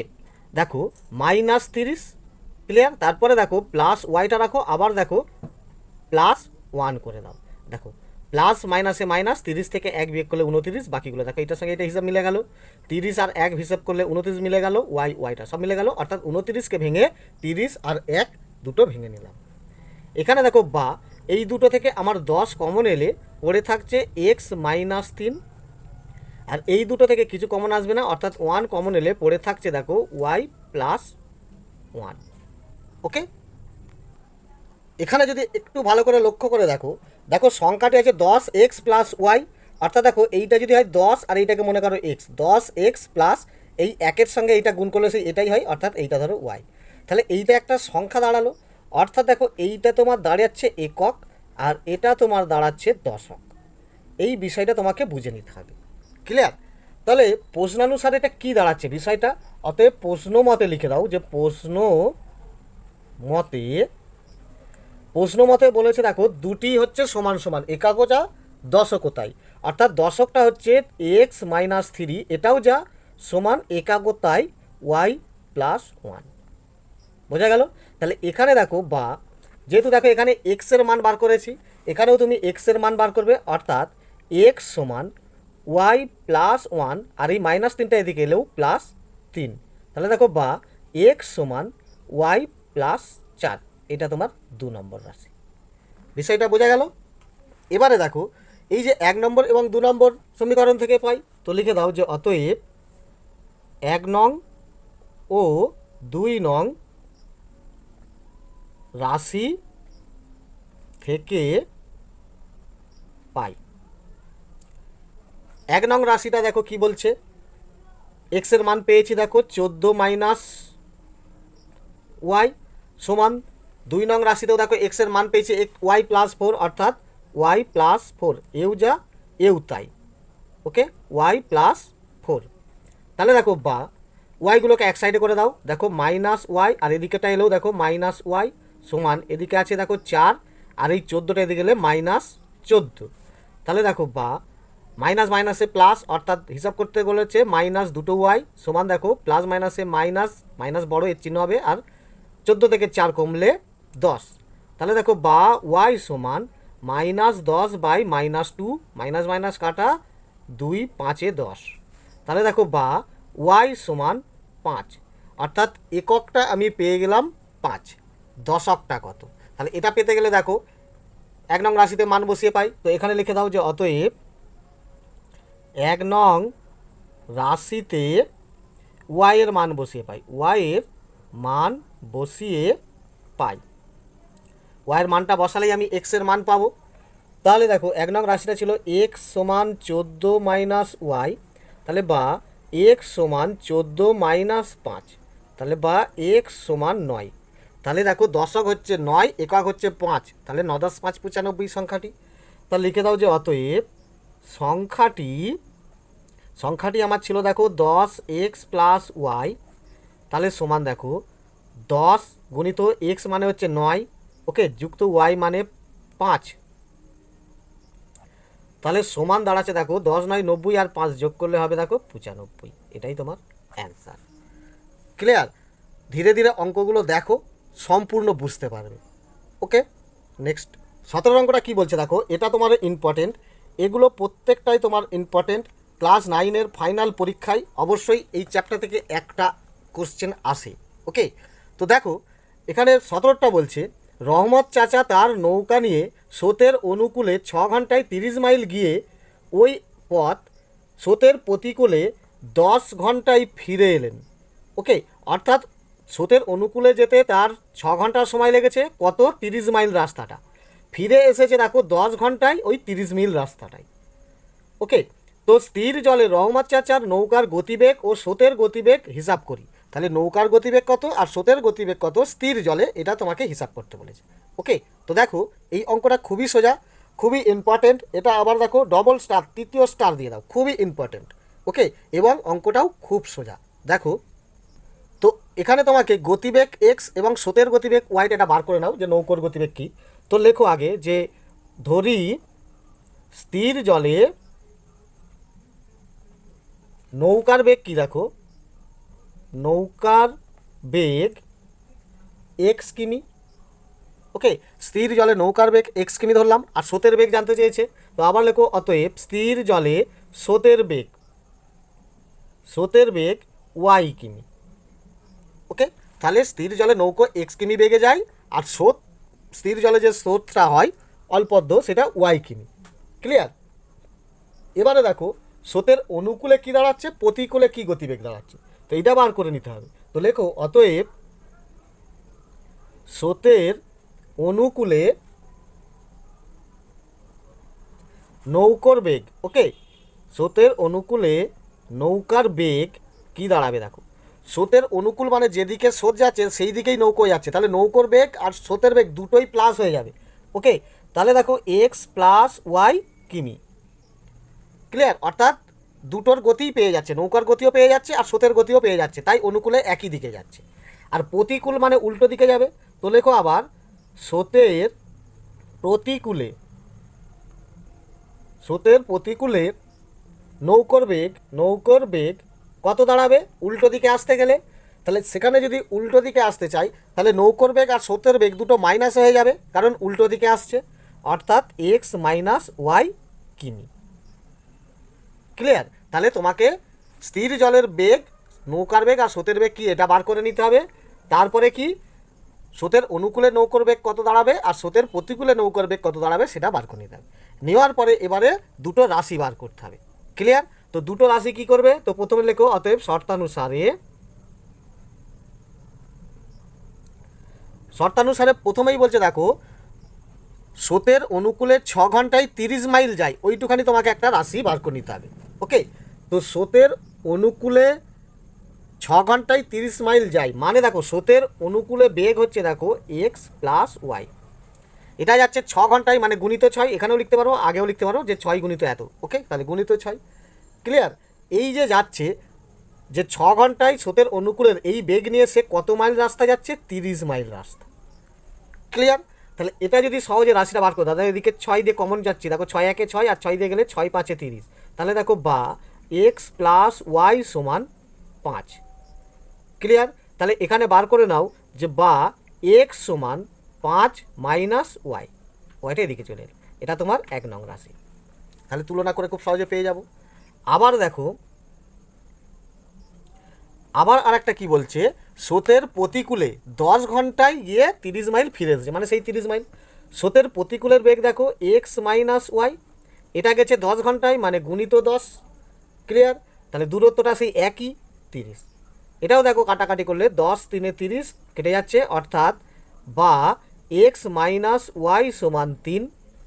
দেখো মাইনাস 30। ক্লিয়ার? তারপরে দেখো প্লাস ওয়াইটা রাখো, আবার দেখো প্লাস 1 করে দাও। দেখো প্লাস মাইনাসে মাইনাস, 30 থেকে 1 বিয়োগ করলে 29, বাকিগুলো দেখো এটার সঙ্গে এটা হিসাব মিলে গেল, 30 আর 1 হিসাব করলে 29 মিলে গেল, ওয়াইটা সব মিলে গেল, অর্থাৎ 29কে ভেঙে 30 আর 1 দুটো ভেঙে নিলাম। এখানে দেখো বা এই দুটো থেকে আমার 10 কমন এলে পড়ে থাকছে এক্স মাইনাস 3, আর এই দুটো থেকে কিছু কমন আসবে না, অর্থাৎ 1 কমন এলে পড়ে থাকছে দেখো ওয়াই প্লাস 1। ওকে, এখানে যদি একটু ভালো করে লক্ষ্য করে দেখো, দেখো সংখ্যাটি আছে 10x প্লাস ওয়াই, অর্থাৎ দেখো এইটা যদি হয় 10 আর এইটাকে মনে করো এক্স, 10x প্লাস এই একের সঙ্গে এইটা গুণ করলে সেই এটাই হয়, অর্থাৎ এইটা ধরো ওয়াই। তাহলে এইটা একটা সংখ্যা দাঁড়ালো, অর্থাৎ দেখো এইটা তোমার দাঁড়াচ্ছে একক আর এটা তোমার দাঁড়াচ্ছে দশক। এই বিষয়টা তোমাকে বুঝে নিতে হবে। ক্লিয়ার? তাহলে প্রশ্নানুসারে এটা কী দাঁড়াচ্ছে বিষয়টা, অতএব প্রশ্ন মতে লিখে দাও যে প্রশ্ন মতে বলেছে দেখো দুটি হচ্ছে সমান সমান, একাকও যা দশকও তাই, অর্থাৎ দশকটা হচ্ছে এক্স মাইনাস 3, এটাও যা সমান একাকও তাই ওয়াই প্লাস 1। বোঝা গেল? তাহলে এখানে দেখো বা যেহেতু দেখো এখানে এক্সের মান বার করেছি, এখানেও তুমি এক্সের মান বার করবে, অর্থাৎ এক্স সমান ওয়াই প্লাস 1 আর এই মাইনাস 3টা এদিকে এলেও প্লাস 3। তাহলে দেখো বা এক্স সমান ওয়াই প্লাস 4, এটা তোমার 2 নম্বর রাশি। বিষয়টা বোঝা গেল? এবারে দেখো এই যে 1 নম্বর এবং 2 নম্বর সমীকরণ থেকে পাই, তো লিখে দাও যে অতএব 1 নং ও 2 নং রাশি থেকে পাই। 1 নং রাশিটা দেখো কি বলছে, এক্সের মান পেয়েছি দেখো 14 মাইনাস ওয়াই সমান 2 নং রাশিতেও দেখো এক্সের মান পেয়েছি ওয়াই প্লাস 4, অর্থাৎ ওয়াই প্লাস 4, এও যা এও তাই। ওকে, ওয়াই প্লাস 4। তাহলে দেখো বা ওয়াইগুলোকে এক সাইডে করে দাও, দেখো মাইনাস ওয়াই আর এদিকেটা এলেও দেখো মাইনাস ওয়াই সমান এদিকে আছে দেখো 4 আর এই 14টা এদিকে গেলে মাইনাস 14। তাহলে দেখো বা মাইনাস মাইনাসে প্লাস, অর্থাৎ হিসাব করতে বলেছে মাইনাস 2 ওয়াই সমান দেখো প্লাস মাইনাসে মাইনাস, মাইনাস বড় এর চিহ্ন হবে, আর 14 থেকে 4 কমলে 10। তাহলে দেখো বা ওয়াই সমান minus 10 by minus 2, minus minus কাটা 2 5 10। তাহলে দেখো বা ওয়াই সমান 5, অর্থাৎ এককটা আমি পেয়ে গেলাম 5, দশকটা কত। তাহলে এটা পেতে গেলে দেখো 1 নং রাশিতে মান বসিয়ে পাই, তো এখানে লিখে দাও যে অতএব 1 নং রাশিতে ওয়াইয়ের মান বসিয়ে পাই, ওয়াইয়ের মান বসিয়ে পাই। ওয়াইয়ের মানটা বসালেই আমি এক্সের মান পাবো। তাহলে দেখো 1 নং রাশিটা ছিল এক্স সমান 14 মাইনাস ওয়াই, তাহলে বা এক্স সমান 14 মাইনাস 5, তাহলে বা এক্স সমান 9। তাহলে দেখো দশক হচ্ছে 9, একক হচ্ছে 5, তাহলে 9 10 5 95 সংখ্যাটি। তাহলে লিখে দাও যে অতএব সংখ্যাটি আমার ছিল দেখো 10 এক্স প্লাস ওয়াই, তাহলে সমান দেখো 10 গুণিত এক্স মানে হচ্ছে 9, ওকে, যুক্ত ওয়াই মানে 5, তাহলে সমান দাঁড়াচ্ছে দেখো 10 9 90 আর 5 যোগ করলে হবে দেখো 95। এটাই তোমার অ্যান্সার। ক্লিয়ার? ধীরে ধীরে অঙ্কগুলো দেখো, সম্পূর্ণ বুঝতে পারবে। ওকে, নেক্সট 17 অঙ্কটা কী বলছে দেখো, এটা তোমার ইম্পর্টেন্ট, এগুলো প্রত্যেকটাই তোমার ইম্পর্টেন্ট। ক্লাস 9-এর ফাইনাল পরীক্ষায় অবশ্যই এই চ্যাপ্টার থেকে একটা কোশ্চেন আসে। ওকে, তো দেখো এখানে 17টা বলছে রহমত চাচা তার নৌকা নিয়ে স্রোতের অনুকূলে 6 ঘন্টায় 30 মাইল গিয়ে ওই পথ স্রোতের প্রতিকূলে 10 ঘন্টায় ফিরে এলেন। ওকে, অর্থাৎ স্রোতের অনুকূলে যেতে তার 6 ঘন্টা সময় লেগেছে, কত 30 মাইল রাস্তাটা, ফিরে এসেছে দেখো 10 ঘন্টায় ওই 30 মাইল রাস্তাটাই। ওকে, তো স্থির জলে রহমত চাচার নৌকার গতিবেগ ও স্রোতের গতিবেগ হিসাব করি। তাহলে নৌকার গতিবেগ কত আর স্রোতের গতিবেগ কত স্থির জলে, এটা তোমাকে হিসাব করতে বলেছে। ওকে, তো দেখো এই অঙ্কটা খুবই সোজা, খুবই ইম্পর্টেন্ট। এটা আবার দেখো ডবল স্টার, তৃতীয় স্টার দিয়ে দাও, খুবই ইম্পর্টেন্ট। ওকে, এবং অঙ্কটাও খুব সোজা। দেখো তো এখানে তোমাকে গতিবেগ এক্স এবং স্রোতের গতিবেগ ওয়াই এটা বার করে নাও যে নৌকার গতিবেগ কী। তো লেখো আগে যে ধরি স্থির জলে নৌকার বেগ কী, দেখো নৌকার বেগ এক্স কিমি। ওকে, স্থির জলে নৌকার বেগ এক্স কিমি ধরলাম, আর স্রোতের বেগ জানতে চেয়েছে, তো আবার লেখো অতএব স্থির জলে স্রোতের বেগ ওয়াই কিমি। ওকে, তাহলে স্থির জলে নৌকো এক্স কিমি বেগে যায়, আর স্থির জলে যে স্রোতটা হয় অল্পদ্য সেটা ওয়াই কিমি। ক্লিয়ার? এবারে দেখো স্রোতের অনুকূলে কী দাঁড়াচ্ছে, প্রতিকূলে কী গতিবেগ দাঁড়াচ্ছে, তো এইটা বার করে নিতে হবে। তো লেখো অতএব স্রোতের অনুকূলে নৌকার বেগ, ওকে, স্রোতের অনুকূলে নৌকার বেগ কী দাঁড়াবে, দেখো স্রোতের অনুকূল মানে যেদিকে স্রোত যাচ্ছে সেই দিকেই নৌকো যাচ্ছে, তাহলে নৌকোর বেগ আর স্রোতের বেগ দুটোই প্লাস হয়ে যাবে। ওকে, তাহলে দেখো এক্স প্লাস ওয়াই কিমি। ক্লিয়ার? অর্থাৎ দুটোর গতিই পেয়ে যাচ্ছে, নৌকার গতিও পেয়ে যাচ্ছে আর স্রোতের গতিও পেয়ে যাচ্ছে, তাই অনুকূলে একই দিকে যাচ্ছে। আর প্রতিকূল মানে উল্টো দিকে যাবে, তো লেখো আবার স্রোতের প্রতিকূলে নৌকার বেগ কত দাঁড়াবে উল্টো দিকে আসতে গেলে। তাহলে সেখানে যদি উল্টো দিকে আসতে চাই তাহলে নৌকার বেগ আর স্রোতের বেগ দুটো মাইনাস হয়ে যাবে, কারণ উল্টো দিকে আসছে, অর্থাৎ এক্স মাইনাস ওয়াই কিমি। ক্লিয়ার? তাহলে তোমাকে স্থির জলের বেগ, নৌকার বেগ আর স্রোতের বেগ কি এটা বার করে নিতে হবে। তারপরে কি স্রোতের অনুকূলে নৌকার বেগ কত দাঁড়াবে আর স্রোতের প্রতিকূলে নৌকার বেগ কত দাঁড়াবে সেটা বার করে নিতে হবে। নেওয়ার পরে এবারে দুটো রাশি বার করতে হবে। ক্লিয়ার? তো দুটো রাশি কি করবে, তো প্রথমে লেখো অতএব শর্তানুসারে প্রথমেই বলছে দেখো স্রোতের অনুকূলে 6 ঘন্টায় 30 মাইল যায়, ওইটুখানি তোমাকে একটা রাশি বার করে নিতে হবে। ওকে, তো স্রোতের অনুকূলে 6 ঘন্টায় 30 মাইল যায় মানে দেখো স্রোতের অনুকূলে বেগ হচ্ছে দেখো এক্স প্লাস ওয়াই, এটা যাচ্ছে 6 ঘন্টায় মানে গুণিত 6, এখানেও লিখতে পারো আগেও লিখতে পারো যে 6 গুণিত এত। ওকে, তাহলে গুণিত 6। ক্লিয়ার? এই যে যাচ্ছে যে 6 ঘন্টায় স্রোতের অনুকূলের এই বেগ নিয়ে সে কত মাইল রাস্তা যাচ্ছে, 30 মাইল রাস্তা। ক্লিয়ার? তাহলে এটা যদি সহজে রাশিটা বার করো, দাদা এদিকে 6 দিয়ে কমন যাচ্ছি, দেখো 6 1 6 আর 6 দিয়ে গেলে 6 5 30, তাহলে দেখো বা এক্স প্লাস ওয়াই সমান 5। ক্লিয়ার? তাহলে এখানে বার করে নাও যে বা এক্স সমান 5 মাইনাস ওয়াই, ওয়াইটা এদিকে চলে এলো, এটা তোমার 1 নং রাশি। তাহলে তুলনা করে খুব সহজে পেয়ে যাব। আবার দেখো আবার আর একটা কী বলছে, স্রোতের প্রতিকূলে 10 ঘন্টায় গিয়ে 30 মাইল ফিরে এসেছে, মানে সেই 30 মাইল। স্রোতের প্রতিকূলের বেগ দেখো এক্স মাইনাস ওয়াই, এটা গেছে 10 ঘন্টায় মানে গুণিত 10। ক্লিয়ার? তাহলে দূরত্বটা সেই একই 30। এটাও দেখো কাটাকাটি করলে 10 3 30 কেটে যাচ্ছে, অর্থাৎ বা এক্স মাইনাস ওয়াই সমান 3।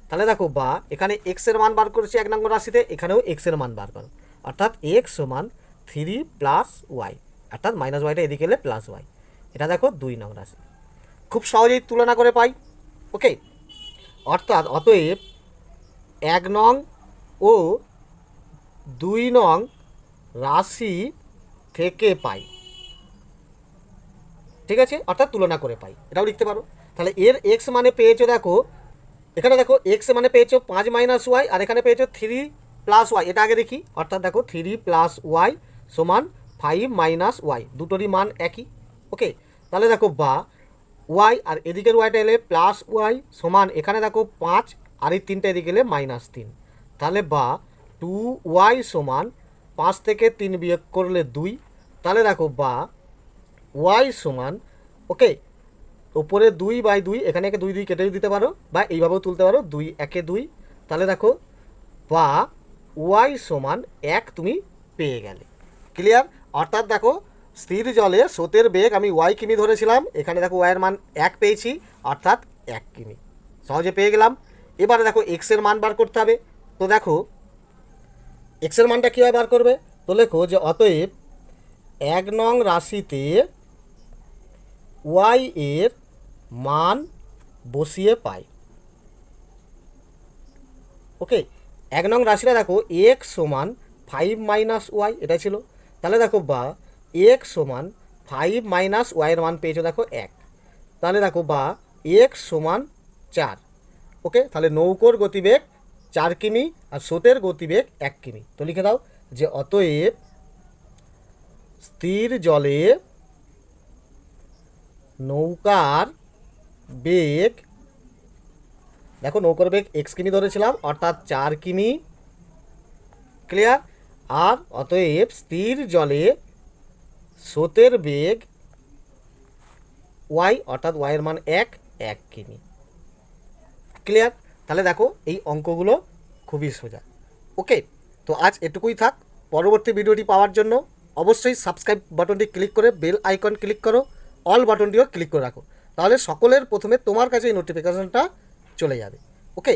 তাহলে দেখো বা এখানে এক্সের মান বার করেছি 1 নম্বর রাশিতে, এখানেও এক্সের মান বার করো, অর্থাৎ এক্স সমান 3 প্লাস ওয়াই, অর্থাৎ মাইনাস ওয়াইটা এদিকে এলে প্লাস ওয়াই। এটা দেখো 2 নম্বর রাশি, খুব সহজেই তুলনা করে পাই। ওকে, অর্থাৎ অতএব 1 নং ও 2 নং রাশি থেকে পাই, ঠিক আছে, অর্থাৎ তুলনা করে পাই, এটাও লিখতে পারো। তাহলে এর এক্স মানে পেয়েছো, দেখো এখানে দেখো এক্স মানে পেয়েছো 5 মাইনাস ওয়াই, আর এখানে পেয়েছো 3 প্লাস ওয়াই। এটা আগে দেখি, অর্থাৎ দেখো 3 প্লাস ওয়াই সমান 5 মাইনাস ওয়াই, দুটোরই মান একই। ওকে, তাহলে দেখো বা ওয়াই আর এদিকের ওয়াইটা এলে প্লাস ওয়াই সমান, এখানে দেখো 5 আর এই 3টা এদিকে এলে -3, তাহলে বা 2 ওয়াই সমান 5 থেকে 3 বিয়োগ করলে 2। তাহলে দেখো বা ওয়াই সমান, ওকে, উপরে 2/2, এখানে একে 2 কেটে দিতে পারো বা এইভাবেও তুলতে পারো, 2 একে 2। তাহলে দেখো বা ওয়াই সমান 1 তুমি পেয়ে গেলে। ক্লিয়ার? অর্থাৎ দেখো স্থির জলে স্রোতের বেগ আমি ওয়াই কিমি ধরেছিলাম, এখানে দেখো ওয়াইয়ের মান 1 পেয়েছি, অর্থাৎ 1 কিমি সহজে পেয়ে গেলাম। এবারে দেখো এক্সের মান বার করতে হবে। তো দেখো এক্সের মানটা কীভাবে বার করবে, তো লেখো যে অতএব 1 নং রাশিতে ওয়াই এর মান বসিয়ে পাই। ওকে, 1 নং রাশিটা দেখো এক্স সমান 5 মাইনাস ওয়াই, এটা ছিল। তাহলে দেখো বা এক্স সমান 5 মাইনাস ওয়াইয়ের মান পেয়েছো দেখো 1। তাহলে দেখো বা এক্স সমান 4। ওকে, তাহলে নৌকোর গতিবেগ 4 কিমি আর স্রোতের গতিবেগ 1 কিমি। তো লিখে দাও যে অতএব স্থির জলে নৌকার বেগ, দেখো নৌকার বেগ এক্স কিমি ধরেছিলাম, অর্থাৎ 4 কিমি। ক্লিয়ার? আর অতএব স্থির জলে স্রোতের বেগ ওয়াই, অর্থাৎ ওয়াইয়ের মান 1 কিমি। ক্লিয়ার? তাহলে দেখো এই অঙ্কগুলো খুবই সোজা। ওকে, তো আজ এটুকুই থাক। পরবর্তী ভিডিওটি পাওয়ার জন্য অবশ্যই সাবস্ক্রাইব বাটনটি ক্লিক করে বেল আইকন ক্লিক করো, অল বাটনটিও ক্লিক করে রাখো, তাহলে সকলের প্রথমে তোমার কাছে এই নোটিফিকেশনটা চলে যাবে। ওকে,